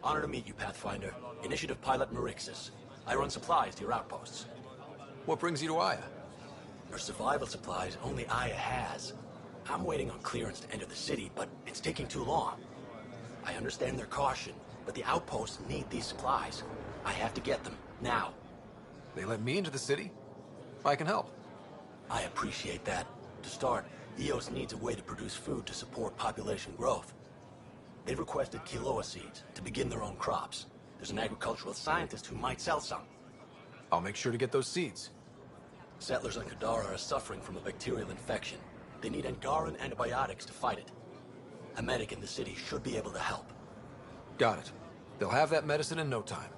Honor to meet you, Pathfinder. Initiative Pilot Marixus. I run supplies to your outposts. What brings you to Aya? For survival supplies, only Aya has. I'm waiting on clearance to enter the city, but it's taking too long. I understand their caution, but the outposts need these supplies. I have to get them, now. They let me into the city? I can help. I appreciate that. To start, EOS needs a way to produce food to support population growth. They've requested quinoa seeds to begin their own crops. There's an agricultural scientist who might sell some. I'll make sure to get those seeds. Settlers on Kadara are suffering from a bacterial infection. They need Angaran antibiotics to fight it. A medic in the city should be able to help. Got it. They'll have that medicine in no time.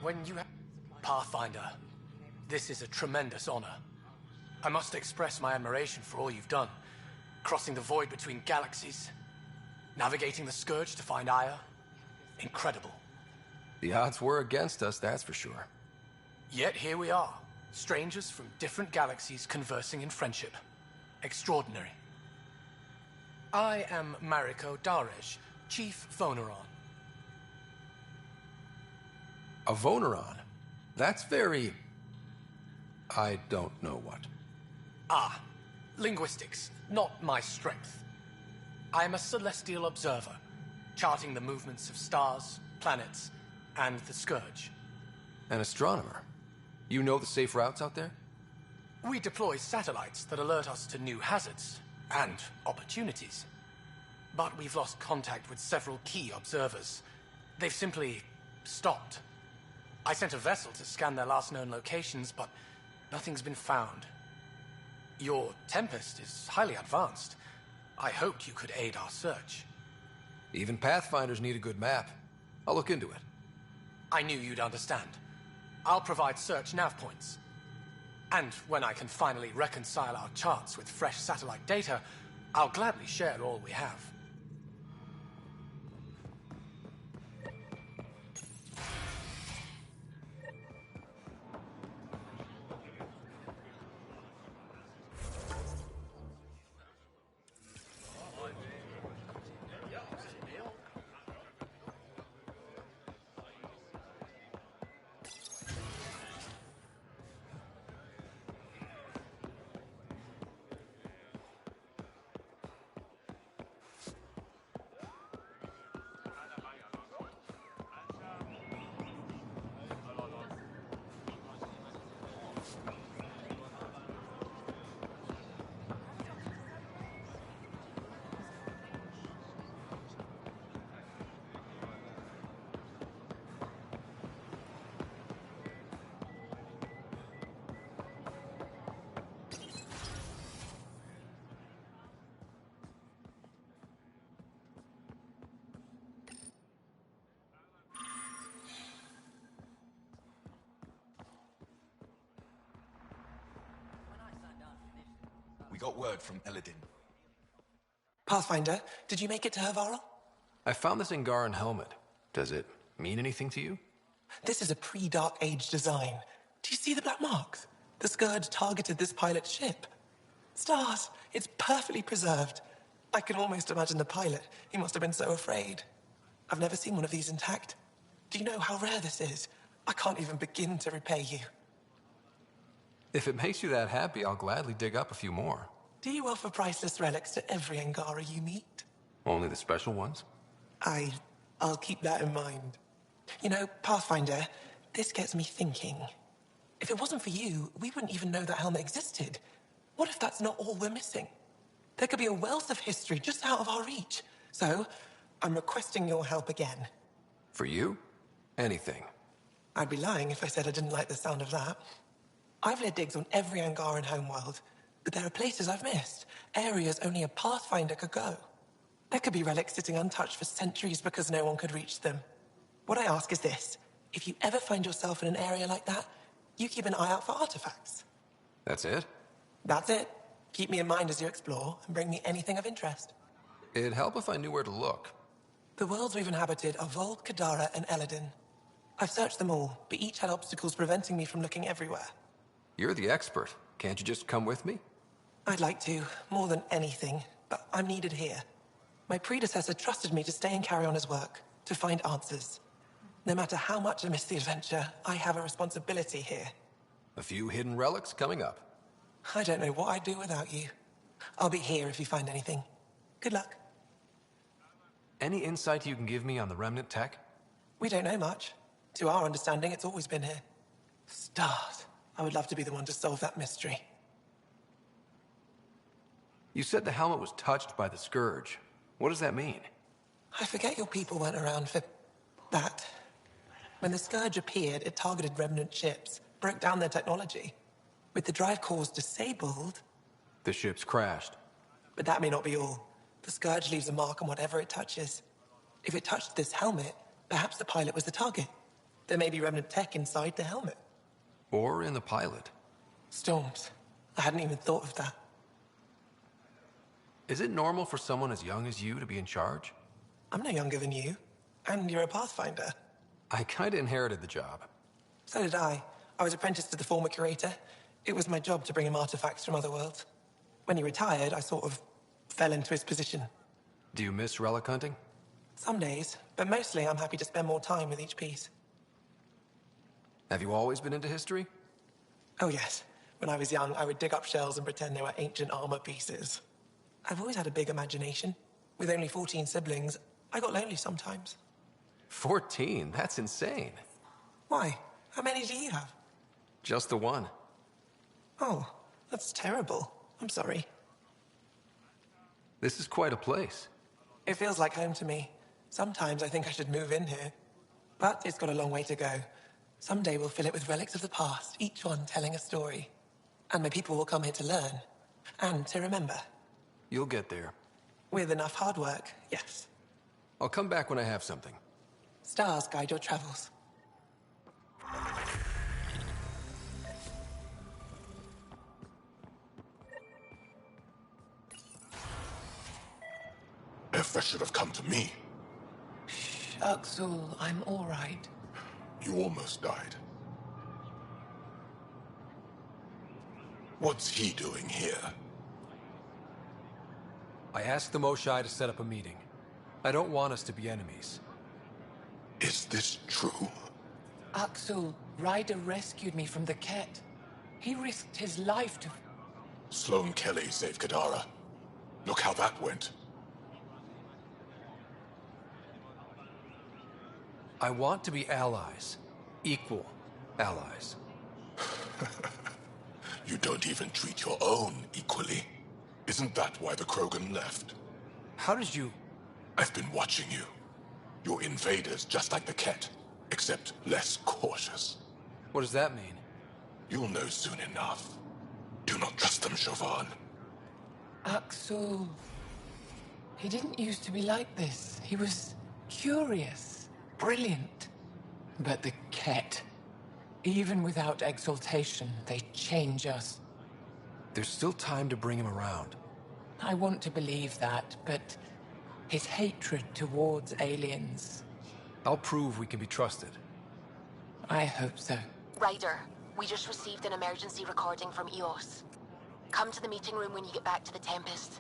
When you have... Pathfinder, this is a tremendous honor. I must express my admiration for all you've done. Crossing the void between galaxies, navigating the Scourge to find Aya. Incredible. The odds were against us, that's for sure. Yet here we are, strangers from different galaxies conversing in friendship. Extraordinary. I am Mariko Darej, Chief Voneron. A Voneron? That's very... I don't know what. Ah, linguistics, not my strength. I am a celestial observer, charting the movements of stars, planets, and the Scourge. An astronomer? You know the safe routes out there? We deploy satellites that alert us to new hazards and opportunities. But we've lost contact with several key observers. They've simply stopped. I sent a vessel to scan their last known locations, but nothing's been found. Your Tempest is highly advanced. I hoped you could aid our search. Even Pathfinders need a good map. I'll look into it. I knew you'd understand. I'll provide search nav points. And when I can finally reconcile our charts with fresh satellite data, I'll gladly share all we have. We got word from Eladin. Pathfinder, did you make it to Havarl? I found this Angaran helmet. Does it mean anything to you? This is a pre-Dark Age design. Do you see the black marks? The Scourge targeted this pilot's ship. Stars, it's perfectly preserved. I can almost imagine the pilot. He must have been so afraid. I've never seen one of these intact. Do you know how rare this is? I can't even begin to repay you. If it makes you that happy, I'll gladly dig up a few more. Do you offer priceless relics to every Angara you meet? Only the special ones? I'll keep that in mind. You know, Pathfinder, this gets me thinking. If it wasn't for you, we wouldn't even know that helmet existed. What if that's not all we're missing? There could be a wealth of history just out of our reach. So, I'm requesting your help again. For you? Anything. I'd be lying if I said I didn't like the sound of that. I've led digs on every Angaran homeworld, but there are places I've missed, areas only a Pathfinder could go. There could be relics sitting untouched for centuries because no one could reach them. What I ask is this. If you ever find yourself in an area like that, you keep an eye out for artifacts. That's it? That's it. Keep me in mind as you explore and bring me anything of interest. It'd help if I knew where to look. The worlds we've inhabited are Vold, Kadara, and Eladin. I've searched them all, but each had obstacles preventing me from looking everywhere. You're the expert. Can't you just come with me? I'd like to, more than anything, but I'm needed here. My predecessor trusted me to stay and carry on his work, to find answers. No matter how much I miss the adventure, I have a responsibility here. A few hidden relics coming up. I don't know what I'd do without you. I'll be here if you find anything. Good luck. Any insight you can give me on the remnant tech? We don't know much. To our understanding, it's always been here. Stars. I would love to be the one to solve that mystery. You said the helmet was touched by the Scourge. What does that mean? I forget your people weren't around for that. When the Scourge appeared, it targeted remnant ships, broke down their technology. With the drive cores disabled... The ships crashed. But that may not be all. The Scourge leaves a mark on whatever it touches. If it touched this helmet, perhaps the pilot was the target. There may be remnant tech inside the helmet. Or in the pilot. Storms. I hadn't even thought of that. Is it normal for someone as young as you to be in charge? I'm no younger than you. And you're a Pathfinder. I kinda inherited the job. So did I. I was apprenticed to the former curator. It was my job to bring him artifacts from other worlds. When he retired, I sort of fell into his position. Do you miss relic hunting? Some days, but mostly I'm happy to spend more time with each piece. Have you always been into history? Oh yes. When I was young, I would dig up shells and pretend they were ancient armor pieces. I've always had a big imagination. With only 14 siblings, I got lonely sometimes. 14? That's insane. Why? How many do you have? Just the one. Oh, that's terrible. I'm sorry. This is quite a place. It feels like home to me. Sometimes I think I should move in here. But it's got a long way to go. Someday we'll fill it with relics of the past, each one telling a story. And my people will come here to learn. And to remember. You'll get there. With enough hard work, yes. I'll come back when I have something. Stars guide your travels. Efra should have come to me. Uxul, I'm all right. You almost died. What's he doing here? I asked the Moshai to set up a meeting. I don't want us to be enemies. Is this true? Uxul, Ryder rescued me from the Ket. He risked his life to... Sloane Kelly saved Kadara. Look how that went. I want to be allies. Equal allies. You don't even treat your own equally. Isn't that why the Krogan left? How did you... I've been watching you. You're invaders just like the Ket, except less cautious. What does that mean? You'll know soon enough. Do not trust them, Chauvin. Uxul... He didn't used to be like this. He was curious, brilliant. But the Ket... Even without exaltation, they change us. There's still time to bring him around. I want to believe that, but his hatred towards aliens... I'll prove we can be trusted. I hope so. Ryder, we just received an emergency recording from EOS. Come to the meeting room when you get back to the Tempest.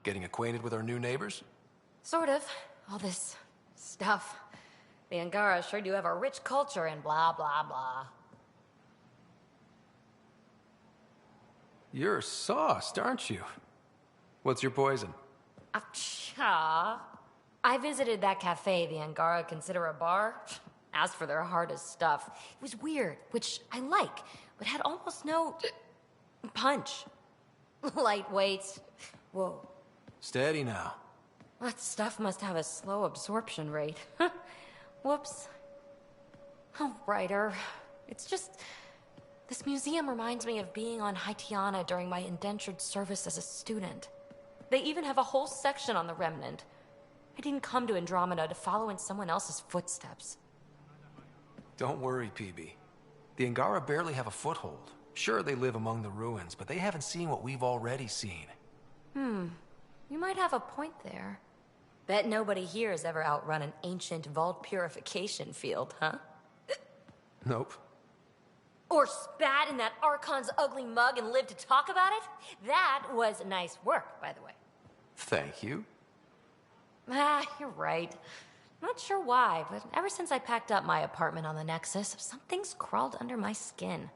Getting acquainted with our new neighbors? Sort of. All this stuff. The Angara sure do have a rich culture and blah, blah, blah. You're sauced, aren't you? What's your poison? Cha. I visited that cafe the Angara consider a bar. Asked for their hardest stuff. It was weird, which I like, but had almost no punch. Lightweight. Whoa. Steady now. That stuff must have a slow absorption rate. Whoops. Oh, writer. It's just... This museum reminds me of being on Haitiana during my indentured service as a student. They even have a whole section on the Remnant. I didn't come to Andromeda to follow in someone else's footsteps. Don't worry, PB. The Angara barely have a foothold. Sure, they live among the ruins, but they haven't seen what we've already seen. You might have a point there. Bet nobody here has ever outrun an ancient vault purification field, huh? Nope. Or spat in that Archon's ugly mug and lived to talk about it? That was nice work, by the way. Thank you. You're right. Not sure why, but ever since I packed up my apartment on the Nexus, something's crawled under my skin.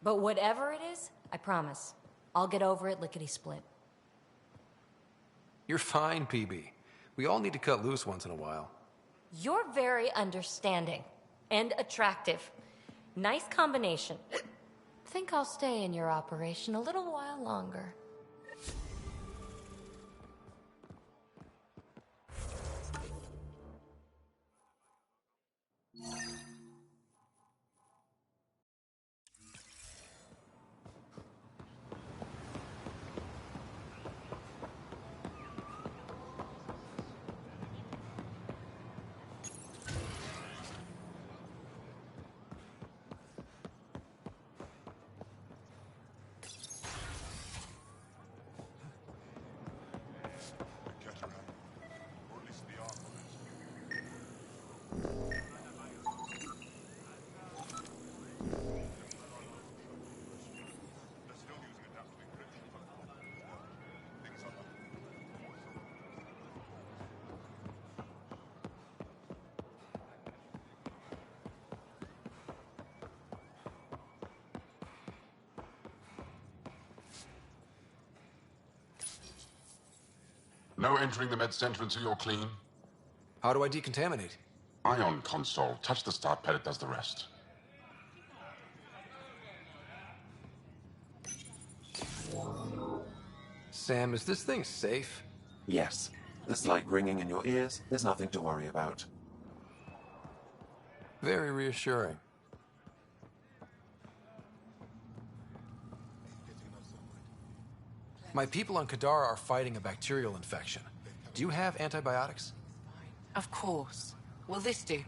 But whatever it is, I promise, I'll get over it lickety-split. You're fine, PB. We all need to cut loose once in a while. You're very understanding and attractive. Nice combination. Think I'll stay in your operation a little while longer. No entering the med center until you're clean. How do I decontaminate? Ion console. Touch the start pad, it does the rest. Sam, is this thing safe? Yes. The slight ringing in your ears, there's nothing to worry about. Very reassuring. My people on Kadara are fighting a bacterial infection. Do you have antibiotics? Of course. Will this do?